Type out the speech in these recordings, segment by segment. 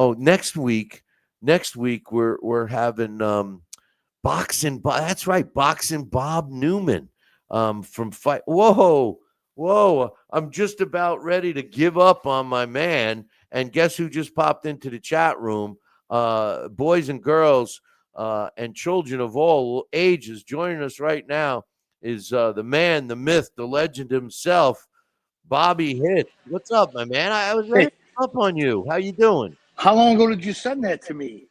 Oh, next week we're having boxing. That's right, boxing Bob Newman from fight. Whoa! I'm just about ready to give up on my man. And guess who just popped into the chat room? Boys and girls and children of all ages joining us right now is the man, the myth, the legend himself, Bobby Hitz. What's up, my man? I was ready Hey, to give up on you. How you doing? how long ago did you send that to me?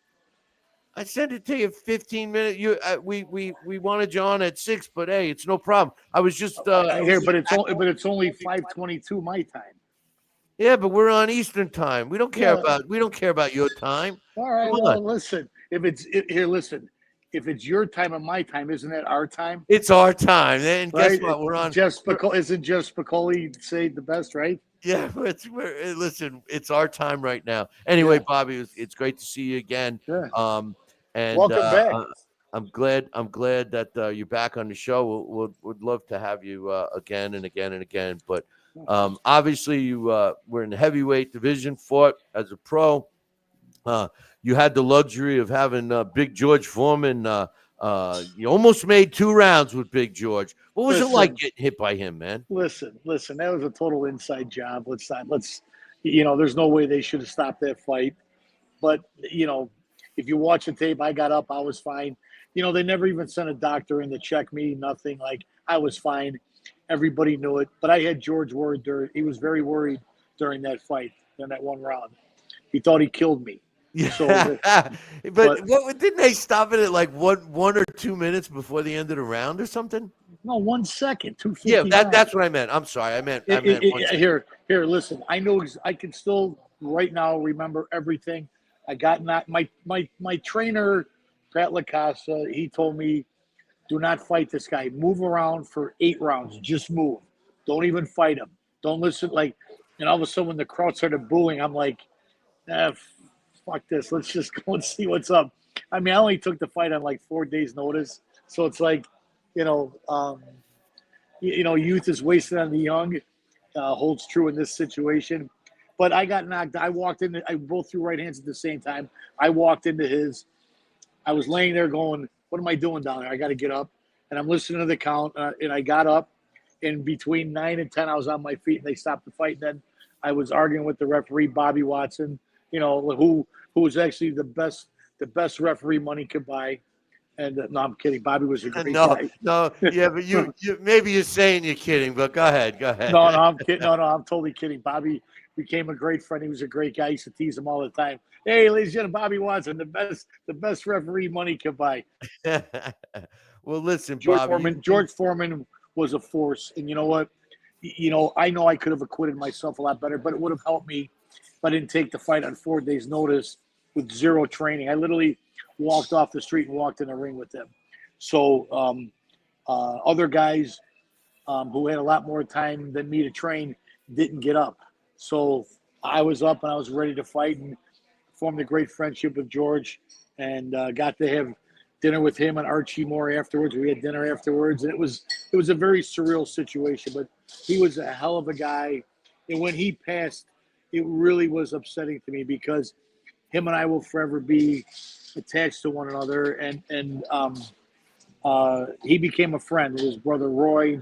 I sent it to you 15 minutes. We wanted you on at 6, but hey, it's no problem. I was just I hear, but it's only 5:22 my time. yeah, but we're on Eastern time. Yeah. We don't care about your time. All Come right. on. Well, listen. Here, listen. If it's your time and my time, isn't that our time? It's our time. And guess Right? what? We're on Isn't Jeff Spicoli say the best, right? yeah, listen, it's our time right now. Anyway, Yeah. Bobby, it's great to see you again. Yeah. Um and Welcome back. I'm glad that you're back on the show. Would love to have you again and again and again. But obviously, you were in the heavyweight division, fought as a pro. Uh, you had the luxury of having Big George Foreman. You almost made 2 rounds with Big George. What was it like Listen, getting hit by him, man? listen. That was a total inside job. Let's. There's no way they should have stopped that fight. But if you watch the tape, I got up, I was fine. They never even sent a doctor in to check me, nothing. Like I was fine. Everybody knew it. But I had George worried. He was very worried during that fight, in that one round. He thought he killed me. So, Yeah, but but didn't they stop it at like 1 or 2 minutes before the end of the round or something? no, 1 second, Yeah, 2:59. that's what I meant. I'm sorry, I meant 1 second. Here, listen. I can still right now remember everything. I got not my trainer, Pat LaCasa. He told me, do not fight this guy. Move around for 8 rounds. Just move. Don't even fight him. Don't listen. And all of a sudden, when the crowd started booing, I'm like, fuck this. Let's just go and see what's up. I mean, I only took the fight on like 4 days' notice, so it's like, you know, um, youth is wasted on the young. Holds true in this situation. But I got knocked. I walked in. I both threw right hands at the same time. I walked into his. I was laying there going, what am I doing down there? I got to get up. And I'm listening to the count. And I got up. And between 9 and 10, I was on my feet, and they stopped the fight. And then I was arguing with the referee, Bobby Watson, who was actually the best referee money could buy. And no, I'm kidding. Bobby was a great No, guy. no, yeah, but you maybe you're saying you're kidding, but go ahead, go ahead. No, I'm kidding. No, I'm totally kidding. Bobby became a great friend. He was a great guy. I used to tease him all the time. Hey, ladies and gentlemen, Bobby Watson, the best referee money could buy. Well, listen, George Bobby, Foreman. George Foreman was a force, and you know what? I know I could have acquitted myself a lot better, but it would have helped me if I didn't take the fight on 4 days' notice with zero training. I literally walked off the street and walked in the ring with him. So other guys who had a lot more time than me to train didn't get up. So I was up and I was ready to fight and formed a great friendship with George and got to have dinner with him and Archie Moore afterwards. We had dinner afterwards, and it was a very surreal situation. But he was a hell of a guy, and when he passed, it really was upsetting to me because him and I will forever be attached to one another. And he became a friend. His brother Roy,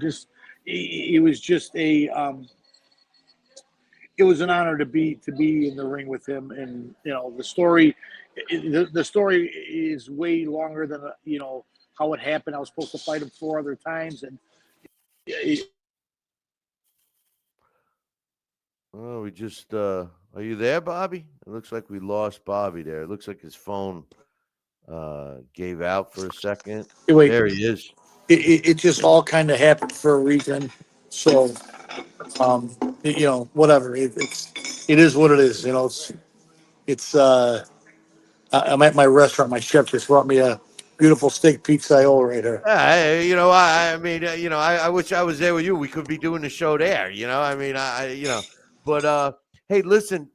it was just it was an honor to be in the ring with him. And the story is way longer than how it happened. I was supposed to fight him 4 other times, and oh, we just are you there, Bobby? It looks like we lost Bobby there. It looks like his phone gave out for a second. anyway, There he is. it just all kind of happened for a reason. So whatever. It is what it is. I'm at my restaurant. My chef just brought me a beautiful steak pizza right here. I wish I was there with you. We could be doing the show there. But hey, listen,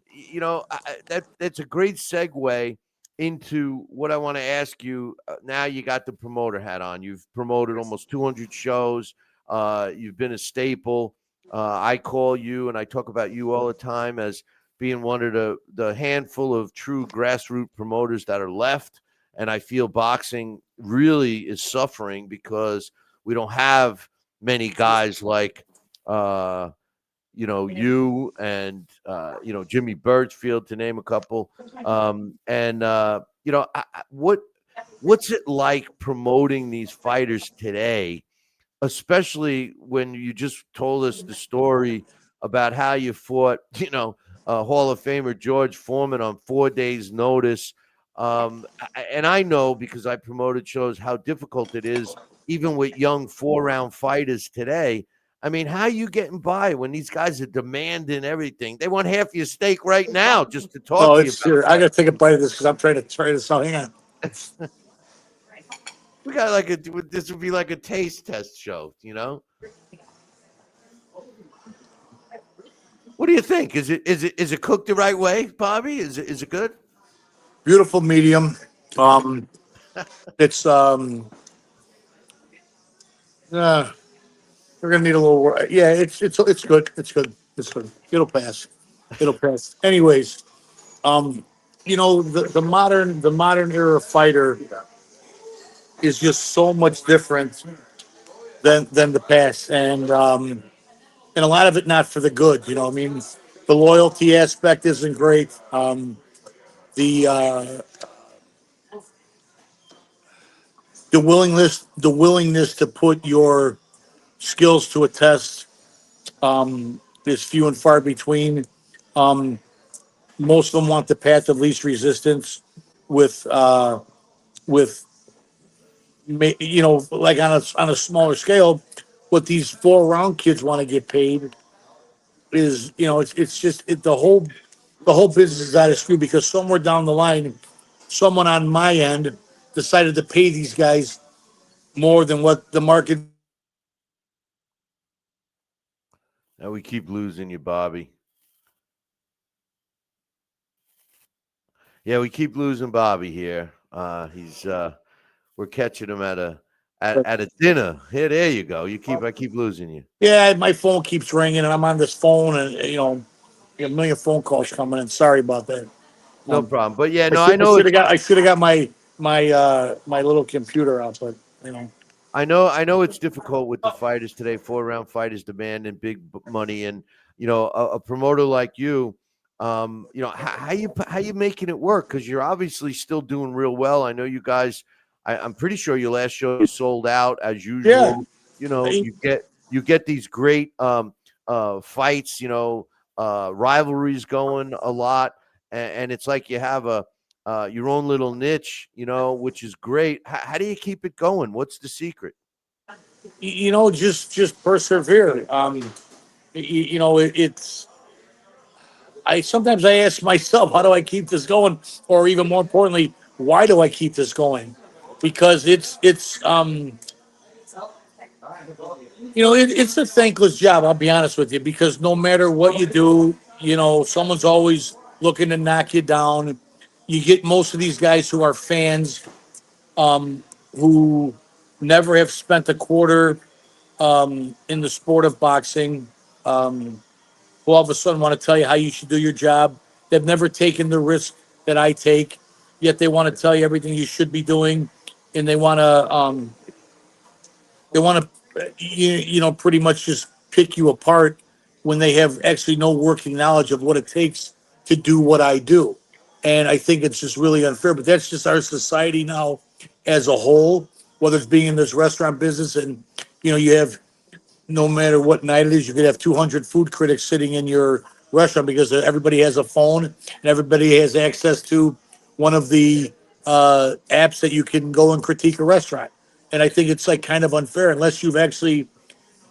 that's a great segue into what I want to ask you. Now you got the promoter hat on. You've promoted almost 200 shows. You've been a staple. I call you and I talk about you all the time as being one of the handful of true grassroots promoters that are left. And I feel boxing really is suffering because we don't have many guys like you and Jimmy Birchfield, to name a couple. And what's it like promoting these fighters today, especially when you just told us the story about how you fought, Hall of Famer George Foreman on 4 days' notice. And I know because I promoted shows how difficult it is, even with young 4-round fighters today. I mean, how are you getting by when these guys are demanding everything? They want half your steak right now just to talk Oh, to you it's here. I about got to take a bite of this because I'm trying to try this out. Hang on. fight. We got this would be like a taste test show, What do you think? Is it cooked the right way, Bobby? Is it good? Beautiful medium. Um, it's uh, we're gonna need a little. Yeah, it's good. It's good. It's good. It'll pass. It'll pass. Anyways, um, the modern era fighter is just so much different than the past, and a lot of it not for the good. I mean, the loyalty aspect isn't great. The willingness to put your skills to a test is few and far between. Um, Most of them want the path of least resistance with with like on a smaller scale. What these 4 round kids want to get paid is it's just the whole business is out of screw because somewhere down the line, someone on my end decided to pay these guys more than what the market. Now we keep losing you, Bobby. Yeah, we keep losing Bobby here. He's we're catching him at a dinner. Here, there you go. I keep losing you. Yeah, my phone keeps ringing, and I'm on this phone, and a million phone calls coming in. Sorry about that. No Um, problem. But yeah, I no, I should I know should have it's got I should have got my little computer out, but you know. I know it's difficult with the fighters today. 4-round fighters demanding big money, and a promoter like you, how you making it work? Because you're obviously still doing real well. I know you guys. I'm pretty sure your last show you sold out as Yeah, usual. You know, I- you get these great fights. Rivalries going a lot, and it's like you have your own little niche, which is great. How do you keep it going? What's the secret? just persevere. It's I sometimes I ask myself, how do I keep this going, or even more importantly, why do I keep this going? Because it's a thankless job. I'll be honest with you, because no matter what you do, someone's always looking to knock you down. You get most of these guys who are fans, who never have spent a quarter in the sport of boxing, who all of a sudden want to tell you how you should do your job. They've never taken the risk that I take, yet they want to tell you everything you should be doing, and they want to pretty much just pick you apart when they have actually no working knowledge of what it takes to do what I do. And I think it's just really unfair. But that's just our society now as a whole, whether it's being in this restaurant business, and you have, no matter what night it is, you could have 200 food critics sitting in your restaurant because everybody has a phone and everybody has access to one of the apps that you can go and critique a restaurant. And I think it's like kind of unfair unless you've actually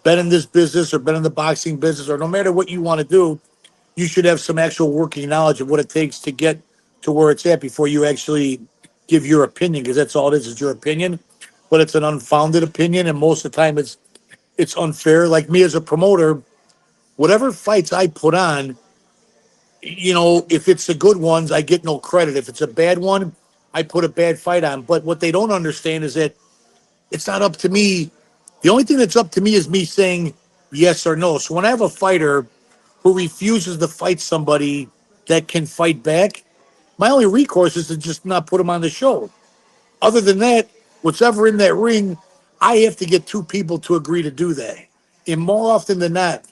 been in this business or been in the boxing business, or no matter what you want to do, you should have some actual working knowledge of what it takes to get to where it's at before you actually give your opinion, because that's all it is your opinion. But it's an unfounded opinion, and most of the time it's unfair. Like me as a promoter, whatever fights I put on, if it's the good ones, I get no credit. If it's a bad one, I put a bad fight on. But what they don't understand is that it's not up to me. The only thing that's up to me is me saying yes or no. So when I have a fighter who refuses to fight somebody that can fight back, my only recourse is to just not put them on the show. Other than that, what's ever in that ring, I have to get two people to agree to do that. And more often than not,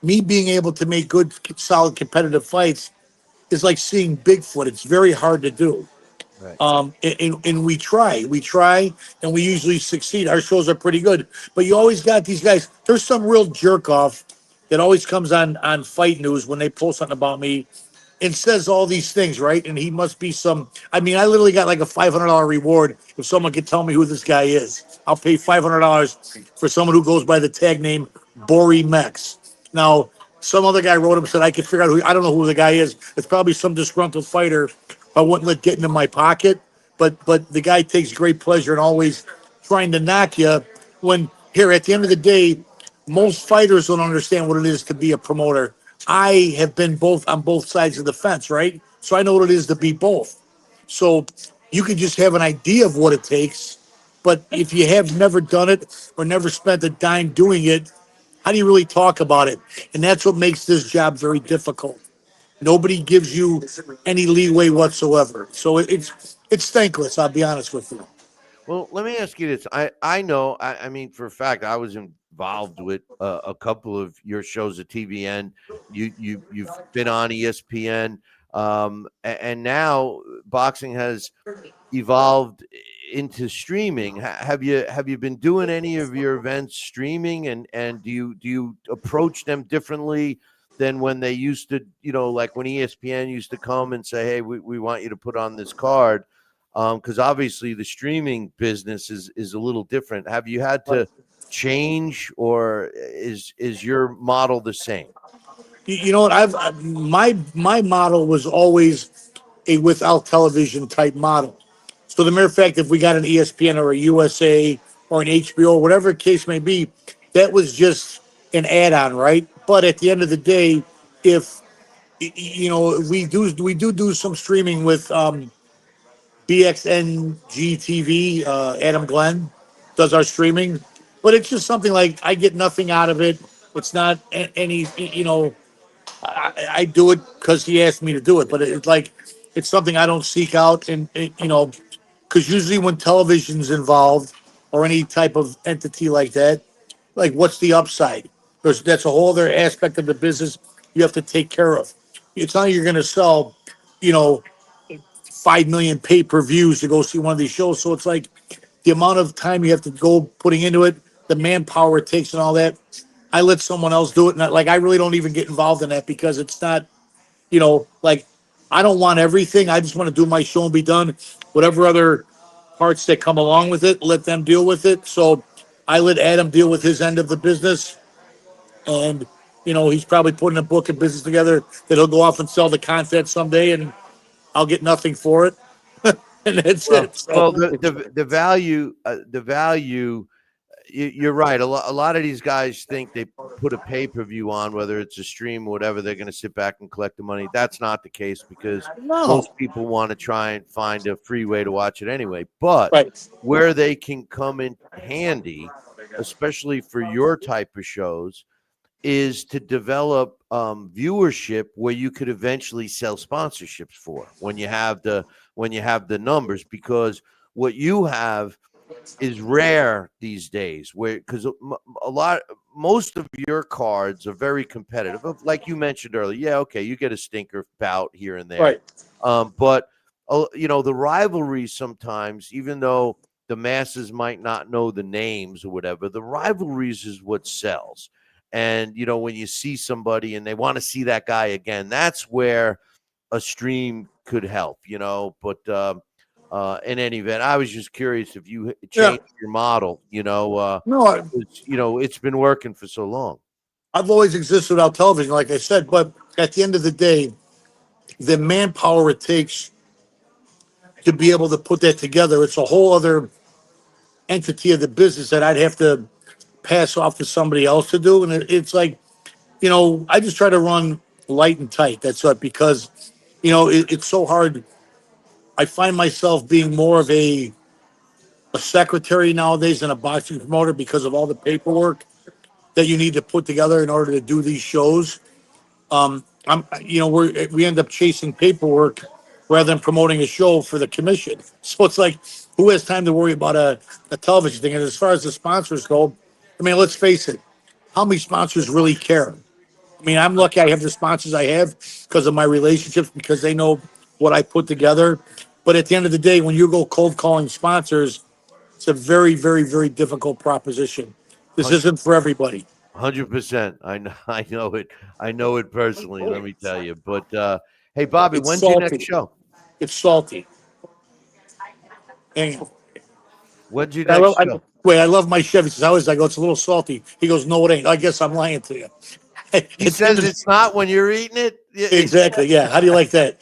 me being able to make good, solid competitive fights is like seeing Bigfoot. It's very hard to do. Right. And we try, and we usually succeed. Our shows are pretty good, but you always got these guys. There's some real jerk off that always comes on Fight News when they post something about me and says all these things, right? And he must be some. I mean, I literally got like a $500 reward if someone could tell me who this guy is. I'll pay $500 for someone who goes by the tag name Bori Mex. Now, some other guy wrote him said I could figure out who. I don't know who the guy is. It's probably some disgruntled fighter. I wouldn't let get into my pocket, but the guy takes great pleasure in always trying to knock you. When here at the end of the day, most fighters don't understand what it is to be a promoter. I have been both on both sides of the fence, right? So I know what it is to be both. So you can just have an idea of what it takes, but if you have never done it or never spent a dime doing it, how do you really talk about it? And that's what makes this job very difficult. Nobody gives you any leeway whatsoever. So it's thankless. I'll be honest with you. Well, let me ask you this. I know. I mean, for a fact, I was involved with a couple of your shows at TVN. You've been on ESPN, and now boxing has evolved into streaming. Have you been doing any of your events streaming, and do you approach them differently than when they used to, like when ESPN used to come and say, hey, we want you to put on this card, because obviously the streaming business is a little different. Have you had to change, or is your model the same? You know what? My model was always a without television type model. So the mere fact, if we got an ESPN or a USA or an HBO, whatever the case may be, that was just an add-on, right? But at the end of the day, if we do some streaming with BXNG TV, Adam Glenn does our streaming, but it's just something like I get nothing out of it. It's not any, I do it because he asked me to do it, but it's like it's something I don't seek out, and because usually when television's involved or any type of entity like that, like what's the upside? Because that's a whole other aspect of the business you have to take care of. It's not like you're going to sell, you know, 5 million pay-per-views to go see one of these shows. So it's like the amount of time you have to go putting into it, the manpower it takes, and all that. I let someone else do it, and like I really don't even get involved in that because it's not, like I don't want everything. I just want to do my show and be done. Whatever other parts that come along with it, let them deal with it. So I let Adam deal with his end of the business, and he's probably putting a book of business together that he'll go off and sell the content someday, and I'll get nothing for it, and that's Well, it. well, So the value. You're right. A lot of these guys think they put a pay-per-view on, whether it's a stream or whatever. They're going to sit back and collect the money. That's not the case, because no, most people want to try and find a free way to watch it anyway. But right, where they can come in handy, especially for your type of shows, is to develop viewership where you could eventually sell sponsorships for when you have the numbers, because what you have is rare these days, where because most of your cards are very competitive, like you mentioned earlier. Yeah, okay, you get a stinker bout here and there, right. but the rivalries sometimes, even though the masses might not know the names or whatever, the rivalries is what sells. And when you see somebody and they want to see that guy again, that's where a stream could help. But in any event, I was just curious if you Yeah, changed your model. no, It's been working for so long. I've always existed without television, like I said. But at the end of the day, the manpower it takes to be able to put that together, it's a whole other entity of the business that I'd have to pass off to somebody else to do. And it's like, I just try to run light and tight. That's what, because, it's so hard. I find myself being more of a secretary nowadays than a boxing promoter because of all the paperwork that you need to put together in order to do these shows. we end up chasing paperwork rather than promoting a show for the commission. So it's like, who has time to worry about a television thing? And as far as the sponsors go, I mean, let's face it, how many sponsors really care? I mean, I'm lucky I have the sponsors I have because of my relationships, because they know what I put together. But at the end of the day, when you go cold calling sponsors, it's a very, very, very difficult proposition. This isn't for everybody. 100%. I know. I know it. I know it personally. Let me tell you. But hey, Bobby, It's when's your next salty. show? It's salty. And When's your I next love, I, show? wait, I love my chef. He says, I go, it's a little salty. He goes, no, it ain't. I guess I'm lying to you. At He the end says of- it's not when you're eating it. exactly. Yeah. How do you like that?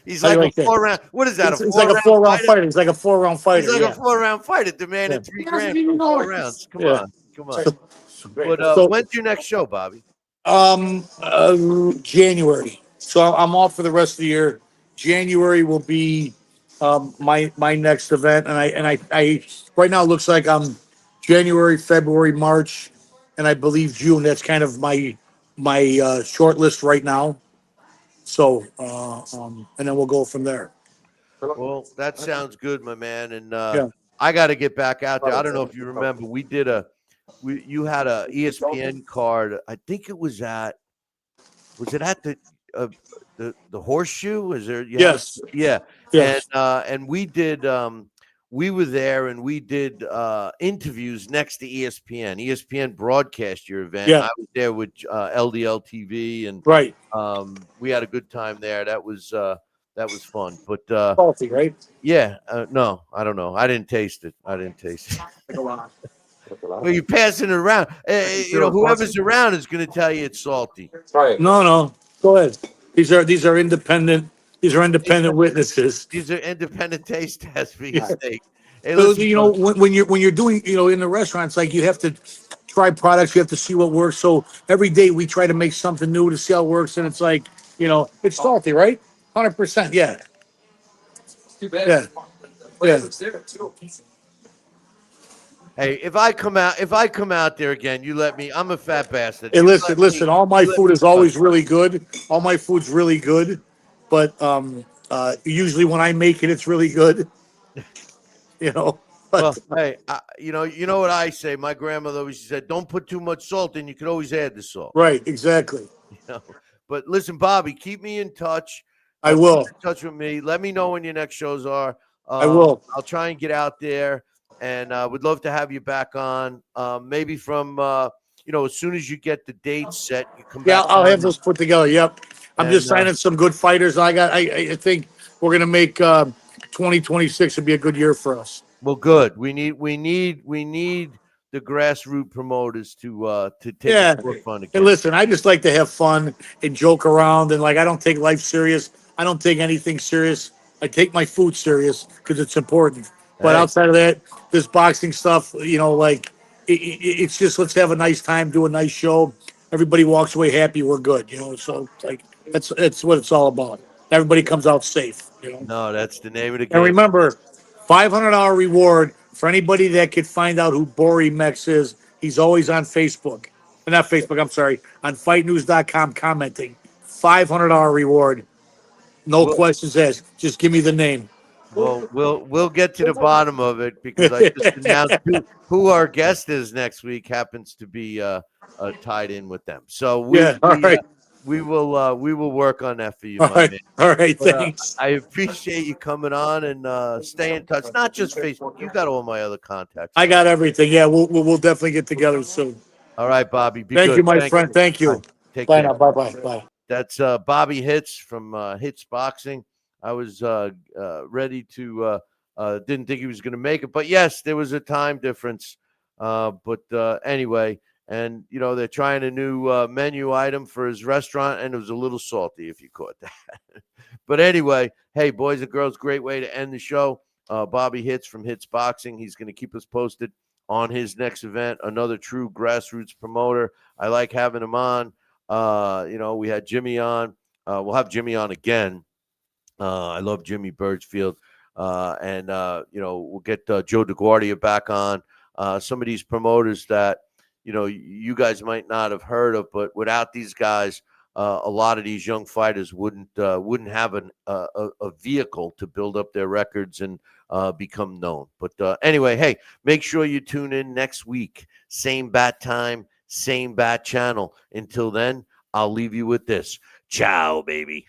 He's How do like you a like that? 4 round. What is that? A It's like a 4 round 4 round fighter? fighter. It's like a 4 round He's fighter. like a Yeah. 4 round fighter Yeah. demanding 3 grand for 4 rounds. Come Yeah. on. Come on. So, But so when's your next show, Bobby? January. So I'm off for the rest of the year. January will be my next event, and I right now it looks like I'm January, February, March, and I believe June. That's kind of my short list right now. So and then we'll go from there. Well, that sounds good, my man. And Yeah. I got to get back out there. I don't know if you remember, you had a ESPN card. I think it was was it at uh, the Horseshoe? Was there? You had Yes. yeah, Yes. and we were there and we did interviews next to ESPN. ESPN broadcast your event. And Yeah. I was there with LDL TV, and Right. we had a good time there. That was fun. But Salty, right? yeah, no, I don't know. I didn't taste it. I didn't taste it. Well, you're passing it around. Whoever's around is going to tell you it's salty. No, no. Go ahead. These are independent. These are independent witnesses. These are independent taste tests for your steak. Hey, So, listen, brother. when you're doing, in the restaurants, like you have to try products, you have to see what works. So every day we try to make something new to see how it works, and it's like, it's salty, right? 100%. Yeah. Yeah. Yeah. Hey, if I come out there again, you let me. I'm a fat bastard. Hey, You listen, let me. listen. All my You let food me is touch always really good. All my food's really good, but usually when I make it, it's really good. You know. Well, But hey, you know what I say. My grandmother always said, "Don't put too much salt in. You can always add the salt." right, exactly. You know. But listen, Bobby, keep me in touch. I Keep will. in touch with me. Let me know when your next shows are. I will. I'll try and get out there, and would love to have you back on. Maybe from as soon as you get the dates set, you come Yeah, back I'll have on, those put together. Yep. I'm and just signing some good fighters. I think we're gonna make 2026 would be a good year for us. well, good. We need the grassroots promoters to take the Yeah. forefront Hey, again. listen, I just like to have fun and joke around, and like I don't take life serious. I don't take anything serious. I take my food serious because it's important. But Hey, outside of that, this boxing stuff, like it's just let's have a nice time, do a nice show. Everybody walks away happy. We're good, So like that's what it's all about. Everybody comes out safe. no, that's the name of the And game. remember, $500 reward for anybody that could find out who Bori Mex is. He's always on Facebook. Not Facebook, I'm sorry, on fightnews.com commenting. $500 reward. No Well, questions asked. Just give me the name. we'll get to the bottom of it because I just announced who our guest is next week happens to be tied in with them. So Yeah, all right. we will work on that for you, All my right. man. All right. But Thanks. I appreciate you coming on and stay in touch. Not just Facebook. You got all my other contacts. I Right? got everything. Yeah, we'll definitely get together soon. All right, Bobby. Be Thank good. you, my Thank friend. you. Thank All you. right, take Bye care. now. Bye bye. Bye. That's Bobby Hitz from Hitz Boxing. I was ready to didn't think he was going to make it, but yes, there was a time difference. But anyway, and they're trying a new menu item for his restaurant, and it was a little salty if you caught that. But anyway, hey, boys and girls, great way to end the show. Bobby Hitz from Hitz Boxing. He's going to keep us posted on his next event. Another true grassroots promoter. I like having him on. We had Jimmy on. We'll have Jimmy on again. I love Jimmy Birchfield. And we'll get Joe DeGuardia back on. Some of these promoters that, you guys might not have heard of, but without these guys, a lot of these young fighters wouldn't have a vehicle to build up their records and become known. But anyway, hey, make sure you tune in next week. Same bat time, same bat channel. Until then, I'll leave you with this. Ciao, baby.